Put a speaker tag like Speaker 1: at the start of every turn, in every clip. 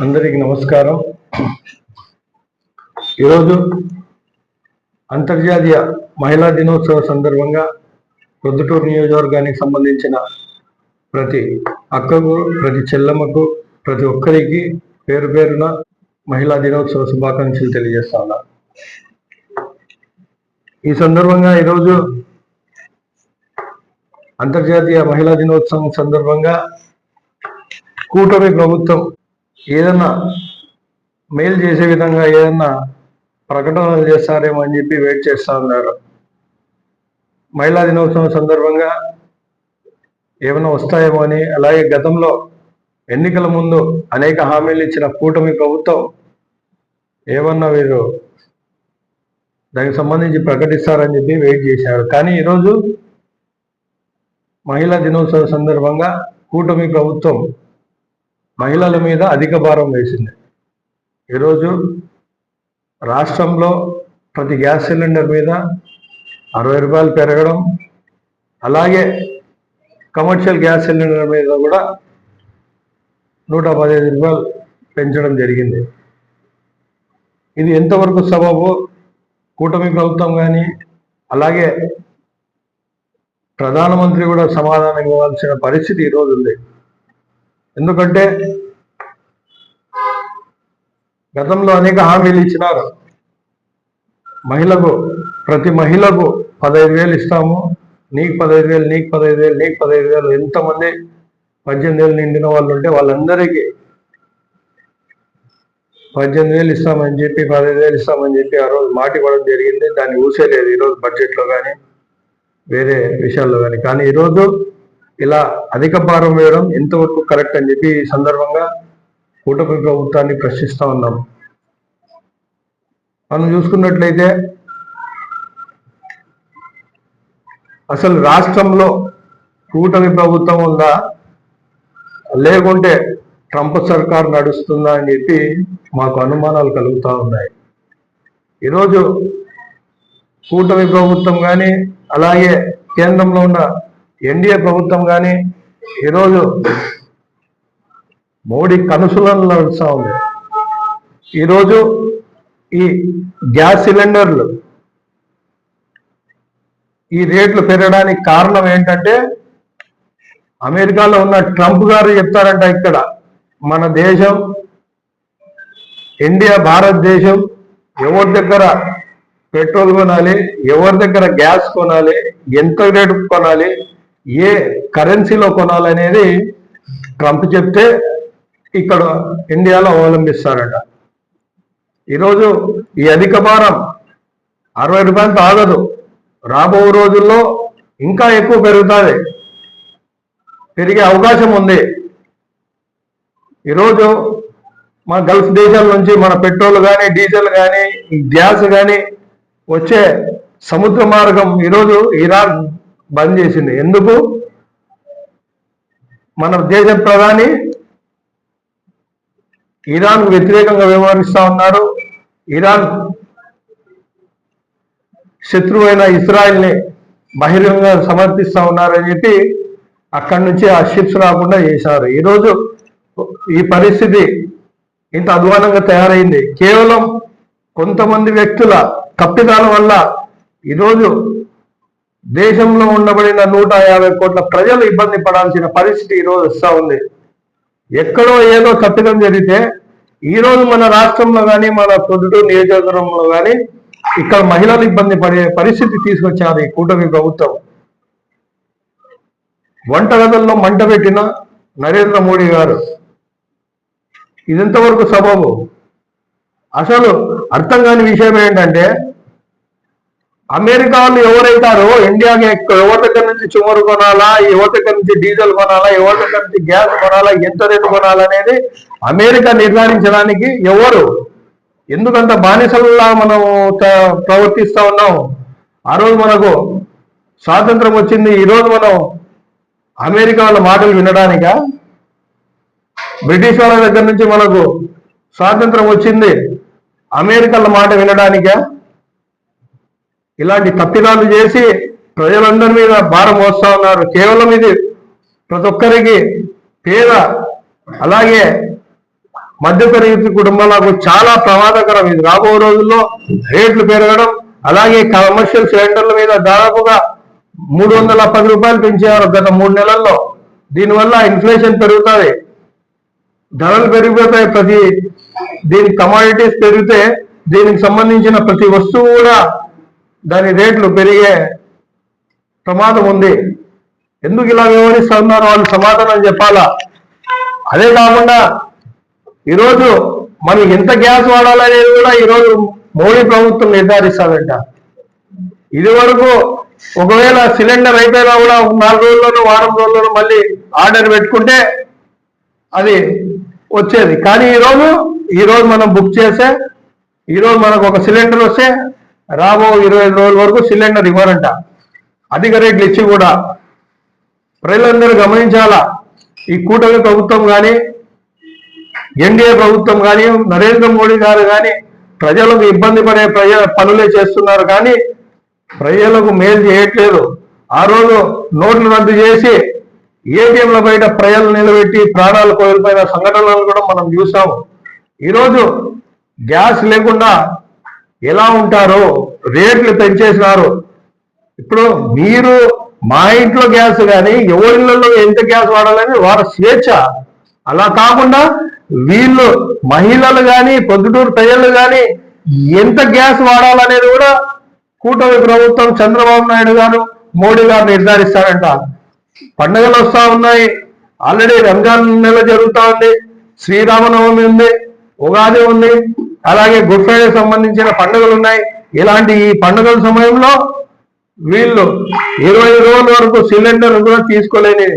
Speaker 1: అందరికీ నమస్కారం. ఈరోజు అంతర్జాతీయ మహిళా దినోత్సవ సందర్భంగా ప్రొద్దుటూరు నియోజకవర్గానికి సంబంధించిన ప్రతి అక్కకు, ప్రతి చెల్లమ్మకు, ప్రతి ఒక్కరికి పేరు పేరున మహిళా దినోత్సవ శుభాకాంక్షలు తెలియజేస్తా ఉన్నా. ఈ సందర్భంగా ఈరోజు అంతర్జాతీయ మహిళా దినోత్సవం సందర్భంగా కూటమి ప్రభుత్వం ఏదన్నా మెయిల్ చేసే విధంగా ఏదన్నా ప్రకటనలు చేస్తారేమో అని చెప్పి వెయిట్ చేస్తూ ఉన్నారు. మహిళా దినోత్సవం సందర్భంగా ఏమైనా వస్తాయేమో అని, అలాగే గతంలో ఎన్నికల ముందు అనేక హామీలు ఇచ్చిన కూటమి ప్రభుత్వం ఏమన్నా వీరు దానికి సంబంధించి ప్రకటిస్తారని చెప్పి వెయిట్ చేశారు. కానీ ఈరోజు మహిళా దినోత్సవ సందర్భంగా కూటమి ప్రభుత్వం మహిళల మీద అధిక భారం వేసింది. ఈరోజు రాష్ట్రంలో ప్రతి గ్యాస్ సిలిండర్ మీద 60 రూపాయలు పెరగడం, అలాగే కమర్షియల్ గ్యాస్ సిలిండర్ మీద కూడా 115 రూపాయలు పెంచడం జరిగింది. ఇది ఎంతవరకు సబబు కూటమి ప్రభుత్వం కానీ, అలాగే ప్రధానమంత్రి కూడా సమాధానం ఇవ్వాల్సిన పరిస్థితి ఈరోజు ఉంది. ఎందుకంటే గతంలో అనేక హామీలు ఇచ్చినారు. ప్రతి మహిళకు 15,000 ఇస్తాము, నీకు 15,000, నీకు 15,000, నీకు 15,000. ఎంతమంది 18 ఏళ్ళు నిండిన వాళ్ళు ఉంటే వాళ్ళందరికీ 18,000 ఇస్తామని చెప్పి, 15,000 ఇస్తామని చెప్పి ఆ రోజు మాట ఇవ్వడం జరిగింది. దాన్ని ఊసేలేదు ఈరోజు బడ్జెట్లో కానీ వేరే విషయాల్లో కానీ ఈరోజు ఇలా అధిక భారం వేయడం ఎంతవరకు కరెక్ట్ అని చెప్పి ఈ సందర్భంగా కూటమి ప్రభుత్వాన్ని ప్రశ్నిస్తూ ఉన్నాం. మనం చూసుకున్నట్లయితే అసలు రాష్ట్రంలో కూటమి ప్రభుత్వం ఉందా, లేకుంటే ట్రంప్ సర్కార్ నడుస్తుందా అని చెప్పి మాకు అనుమానాలు కలుగుతూ ఉన్నాయి. ఈరోజు కూటమి ప్రభుత్వం కానీ, అలాగే కేంద్రంలో ఉన్న ఎన్డీఏ ప్రభుత్వం కానీ ఈరోజు మోడీ కనుసలను నడుస్తూ ఉంది. ఈరోజు ఈ గ్యాస్ సిలిండర్లు ఈ రేట్లు పెరగడానికి కారణం ఏంటంటే అమెరికాలో ఉన్న ట్రంప్ గారు చెప్తారంట, ఇక్కడ మన దేశం ఇండియా, భారతదేశం ఎవరి దగ్గర పెట్రోల్ కొనాలి, ఎవరి దగ్గర గ్యాస్ కొనాలి, ఎంత రేటు కొనాలి, ఏ కరెన్సీలో కొనాలనేది ట్రంప్ చెప్తే ఇక్కడ ఇండియాలో అవలంబిస్తారట. ఈరోజు ఈ అధిక భారం 60 రూపాయలతో ఆగదు, రాబో రోజుల్లో ఇంకా ఎక్కువ పెరిగే అవకాశం ఉంది. ఈరోజు మన గల్ఫ్ దేశాల నుంచి మన పెట్రోల్ కానీ, డీజిల్ కానీ, గ్యాస్ కానీ వచ్చే సముద్ర మార్గం ఈరోజు ఇరాన్ బంద్ చేసింది. ఎందుకు? మన దేశ ప్రధాని ఇరాన్ వ్యతిరేకంగా వ్యవహరిస్తూ ఉన్నారు. ఇరాన్ శత్రువైన ఇస్రాయల్ని బహిరంగంగా సమర్థిస్తూ ఉన్నారని చెప్పి అక్కడి నుంచి ఆ షిప్స్ రాకుండా చేశారు. ఈరోజు ఈ పరిస్థితి ఇంత అధ్వానంగా తయారైంది. కేవలం కొంతమంది వ్యక్తుల కప్పిదానం వల్ల ఈరోజు దేశంలో ఉండబడిన 150 కోట్ల ప్రజలు ఇబ్బంది పడాల్సిన పరిస్థితి ఈరోజు వస్తూ ఉంది. ఎక్కడో ఏదో తప్పిదం జరిగితే ఈరోజు మన రాష్ట్రంలో కానీ, మన ప్రొద్దుటూరు నియోజకవర్గంలో కానీ ఇక్కడ మహిళలు ఇబ్బంది పడే పరిస్థితి తీసుకొచ్చారు ఈ కూటమి ప్రభుత్వం. వంటగదుల్లో మంట పెట్టిన నరేంద్ర మోడీ గారు, ఇదెంతవరకు సబబు? అసలు అర్థం కాని విషయం ఏంటంటే అమెరికాలో ఎవరైతారో ఇండియాకి ఎవరి దగ్గర నుంచి చుమరు కొనాలా, ఎవరి దగ్గర నుంచి డీజిల్ కొనాలా, ఎవరి దగ్గర నుంచి గ్యాస్ కొనాలా, ఎంత రేటు కొనాలనేది అమెరికా నిర్ధారించడానికి ఎవరు? ఎందుకంత బానిసల్లా మనం ప్రవర్తిస్తూ ఉన్నాం? ఆ రోజు మనకు స్వాతంత్రం వచ్చింది, ఈరోజు మనం అమెరికా వాళ్ళ మాటలు వినడానికా? బ్రిటిష్ వాళ్ళ దగ్గర నుంచి మనకు స్వాతంత్రం వచ్చింది అమెరికాల మాట వినడానికా? ఇలాంటి తప్పిదాలు చేసి ప్రజలందరి మీద భారం మోస్తా ఉన్నారు. కేవలం ఇది ప్రతి ఒక్కరికి పేద అలాగే మధ్యతరగతి కుటుంబాలకు చాలా ప్రమాదకరం. ఇది రాబో రోజుల్లో రేట్లు పెరగడం, అలాగే కమర్షియల్ సిలిండర్ల మీద దాదాపుగా 310 రూపాయలు పెంచారు గత 3 నెలల్లో. దీనివల్ల ఇన్ఫ్లేషన్ పెరుగుతుంది, ధరలు పెరిగిపోతాయి. దీని కమాడిటీస్ పెరిగితే దీనికి సంబంధించిన ప్రతి వస్తువు కూడా దాని రేట్లు పెరిగే ప్రమాదం ఉంది. ఎందుకు ఇలా వివరిస్తున్నారు వాళ్ళు సమాధానం చెప్పాలా. అదే కాకుండా ఈరోజు మనం ఎంత గ్యాస్ వాడాలనేది కూడా ఈరోజు మోడీ ప్రభుత్వం నిర్ధారిస్తాదంట. ఇది వరకు ఒకవేళ సిలిండర్ అయిపోయినా కూడా 4 రోజుల్లోనూ వారం రోజుల్లోనూ మళ్ళీ ఆర్డర్ పెట్టుకుంటే అది వచ్చేది. కానీ ఈరోజు మనం బుక్ చేస్తే ఈరోజు మనకు ఒక సిలిండర్ వస్తే రాబో 25 రోజుల వరకు సిలిండర్ ఇవ్వరంట. అధిక రేట్లు ఇచ్చి కూడా ప్రజలందరూ గమనించాలా. ఈ కూటమి ప్రభుత్వం కానీ ఎన్డీఏ ప్రభుత్వం కానీ నరేంద్ర మోడీ గారు కానీ ప్రజలకు ఇబ్బంది పడే పనులే చేస్తున్నారు, కానీ ప్రజలకు మేలు చేయట్లేదు. ఆ రోజు నోట్లు రద్దు చేసి ఏటీఎంల బయట ప్రజలు నిలబెట్టి ప్రాణాలు కోల్పోయిన సంఘటనలు కూడా మనం చూసాము. ఈరోజు గ్యాస్ లేకుండా ఎలా ఉంటారో రేట్లు పెంచేసినారు. ఇప్పుడు మీరు మా ఇంట్లో గ్యాస్ కానీ ఎవరిళ్ళలో ఎంత గ్యాస్ వాడాలని వారి స్వేచ్ఛ. అలా కాకుండా వీళ్ళు మహిళలు కానీ పొద్దుటూరు ప్రజలు కానీ ఎంత గ్యాస్ వాడాలనేది కూడా కూటమి ప్రభుత్వం చంద్రబాబు నాయుడు గారు మోడీ గారు నిర్ధారిస్తారంట. పండుగలు వస్తూ ఉన్నాయి, ఆల్రెడీ రంజాన్ నెల జరుగుతూ ఉంది, శ్రీరామనవమి ఉంది, ఉగాది ఉంది, అలాగే గుడ్ ఫ్రైడే సంబంధించిన పండుగలు ఉన్నాయి. ఇలాంటి ఈ పండుగల సమయంలో వీళ్ళు 20 రోజుల వరకు సిలిండర్ కూడా తీసుకోలేని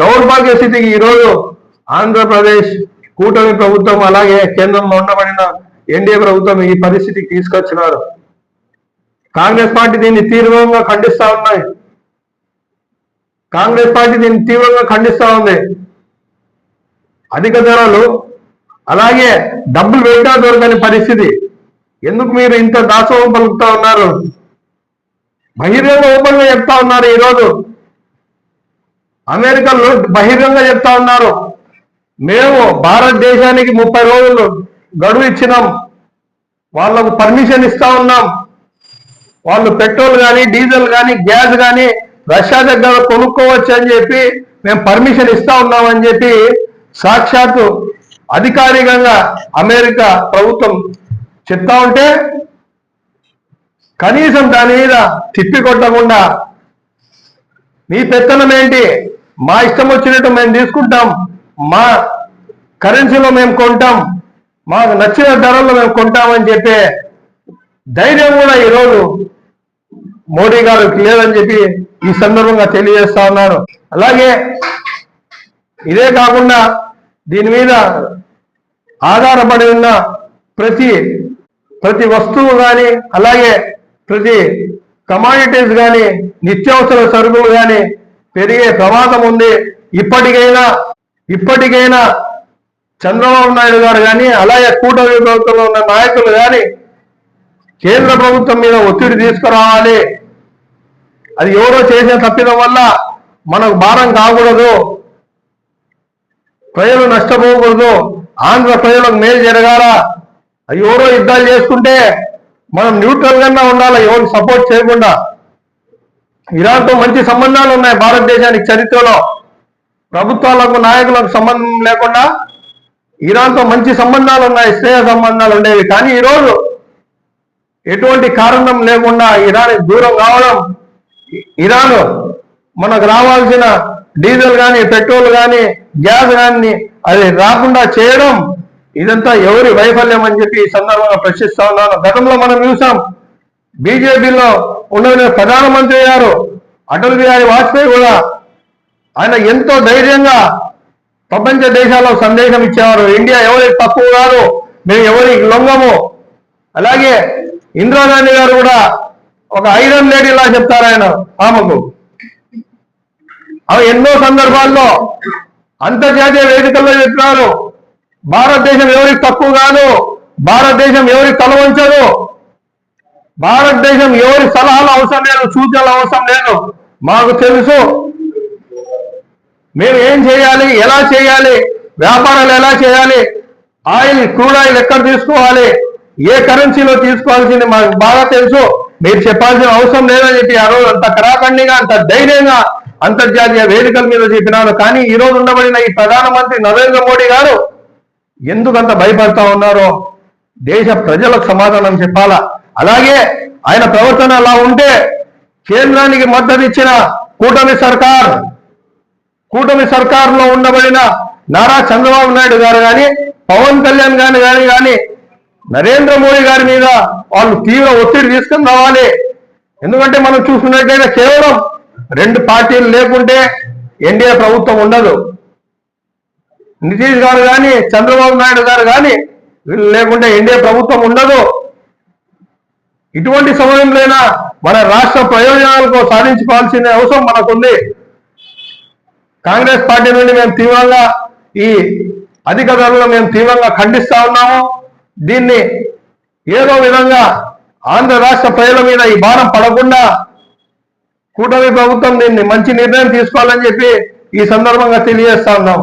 Speaker 1: దౌర్భాగ్య స్థితికి ఈరోజు ఆంధ్రప్రదేశ్ కూటమి ప్రభుత్వం అలాగే కేంద్రంలో ఉండబడిన ఎన్డీఏ ప్రభుత్వం ఈ పరిస్థితికి తీసుకొచ్చినారు. కాంగ్రెస్ పార్టీ దీన్ని తీవ్రంగా ఖండిస్తా ఉంది. అధిక ధరలు, అలాగే డబ్బులు పెట్టా దొరకని పరిస్థితి. ఎందుకు మీరు ఇంత దాసోహం పలుకుతా ఉన్నారు? బహిరంగ ఓపెన్గా చెప్తా ఉన్నారు. ఈరోజు అమెరికన్లు బహిరంగ చెప్తా ఉన్నారు, మేము భారతదేశానికి 30 రోజులు గడువు ఇచ్చినాం, వాళ్ళకు పర్మిషన్ ఇస్తా ఉన్నాం, వాళ్ళు పెట్రోల్ కానీ డీజిల్ కానీ గ్యాస్ కానీ రష్యా దగ్గర కొనుక్కోవచ్చు అని చెప్పి మేము పర్మిషన్ ఇస్తా ఉన్నామని చెప్పి సాక్షాత్తు అధికారికంగా అమెరికా ప్రభుత్వం చెప్తా ఉంటే కనీసం దాని మీద తిప్పి కొట్టకుండా మీ పెత్తనం ఏంటి, మా ఇష్టం వచ్చినట్టు మేము తీసుకుంటాం, మా కరెన్సీలో మేము కొంటాం, మాకు నచ్చిన ధరల్లో మేము కొంటామని చెప్పే ధైర్యం కూడా ఈరోజు మోడీ గారికి లేదని చెప్పి ఈ సందర్భంగా తెలియజేస్తా ఉన్నారు. అలాగే ఇదే కాకుండా దీని మీద ఆధారపడి ఉన్న ప్రతి వస్తువు కానీ అలాగే ప్రతి కమాడిటీస్ కానీ నిత్యావసర సరుకులు కానీ పెరిగే ప్రమాదం ఉంది. ఇప్పటికైనా చంద్రబాబు నాయుడు గారు కానీ అలాగే కూటమి ప్రభుత్వంలో ఉన్న నాయకులు కానీ కేంద్ర ప్రభుత్వం మీద ఒత్తిడి తీసుకురావాలి. అది ఎవరో చేసిన తప్పిదం వల్ల మనకు భారం కాకూడదు, ప్రజలు నష్టపోకూడదు, ఆంధ్ర ప్రజలకు మేలు జరగాల. ఎవరో యుద్ధాలు చేసుకుంటే మనం న్యూట్రల్ గానే ఉండాలి, ఎవరికి సపోర్ట్ చేయకుండా. ఇరాన్తో మంచి సంబంధాలు ఉన్నాయి భారతదేశానికి చరిత్రలో. ప్రభుత్వాలకు నాయకులకు సంబంధం లేకుండా ఇరాన్తో మంచి సంబంధాలు ఉన్నాయి, స్నేహ సంబంధాలు ఉండేవి. కానీ ఈరోజు ఎటువంటి కారణం లేకుండా ఇరాన్ దూరం కావడం, ఇరాన్ మనకు రావాల్సిన డీజిల్ కానీ పెట్రోల్ కానీ గ్యాస్ కానీ అది రాకుండా చేయడం, ఇదంతా ఎవరి వైఫల్యం అని చెప్పి ఈ సందర్భంగా ప్రశ్నిస్తా ఉన్నాను. గతంలో మనం చూసాం, బీజేపీలో ఉన్న ప్రధానమంత్రి గారు అటల్ బిహారీ వాజ్పేయి కూడా ఆయన ఎంతో ధైర్యంగా ప్రపంచ దేశాల్లో సందేశం ఇచ్చేవారు, ఇండియా ఎవరికి తక్కువ కాదు, మేము ఎవరికి లొంగము. అలాగే ఇందిరాగాంధీ గారు కూడా ఒక ఐరన్ లేడీలా చెప్తారు ఆయన ఆమెకు. అవి ఎన్నో సందర్భాల్లో అంతర్జాతీయ వేదికల్లో చెప్పినారు, భారతదేశం ఎవరికి తక్కువ కాదు, భారతదేశం ఎవరికి తల వంచదు, భారతదేశం ఎవరి సలహాలు అవసరం లేదు, సూచనలు అవసరం లేదు, మాకు తెలుసు మేము ఏం చేయాలి, ఎలా చేయాలి, వ్యాపారాలు ఎలా చేయాలి, ఆయిల్, క్రూడ్ ఆయిల్ ఎక్కడ తీసుకోవాలి, ఏ కరెన్సీలో తీసుకోవాల్సింది మాకు బాగా తెలుసు, మీరు చెప్పాల్సిన అవసరం లేదని చెప్పి ఆ రోజు అంత కరాఖండిగా, అంత ధైర్యంగా అంతర్జాతీయ వేదికల మీద చెప్పినారు. కానీ ఈ రోజు ఉండబడిన ఈ ప్రధానమంత్రి నరేంద్ర మోడీ గారు ఎందుకంత భయపడతా ఉన్నారో దేశ ప్రజలకు సమాధానం చెప్పాలా. అలాగే ఆయన ప్రవర్తన అలా ఉంటే కేంద్రానికి మద్దతు ఇచ్చిన కూటమి సర్కారులో ఉండబడిన నారా చంద్రబాబు నాయుడు గారు కానీ, పవన్ కళ్యాణ్ గారు కానీ నరేంద్ర మోడీ గారి మీద వాళ్ళు తీవ్ర ఒత్తిడి తీసుకుని రావాలి. ఎందుకంటే మనం చూసుకున్నట్టయితే కేవలం 2 పార్టీలు లేకుంటే ఎన్డీఏ ప్రభుత్వం ఉండదు. నితీష్ గారు కానీ, చంద్రబాబు నాయుడు గారు కానీ వీళ్ళు లేకుంటే ఎన్డీఏ ప్రభుత్వం ఉండదు. ఇటువంటి సమయంలోనైనా మన రాష్ట్ర ప్రయోజనాలకు సాధించుకోవాల్సిన అవసరం మనకుంది. కాంగ్రెస్ పార్టీ నుండి మేము తీవ్రంగా ఈ అధిక ధరలను మేము తీవ్రంగా ఖండిస్తా ఉన్నాము. దీన్ని ఏదో విధంగా ఆంధ్ర రాష్ట్ర ప్రజల మీద ఈ భారం పడకుండా కూటమి ప్రభుత్వం దీన్ని మంచి నిర్ణయం తీసుకోవాలని చెప్పి ఈ సందర్భంగా తెలియజేస్తా ఉన్నాం.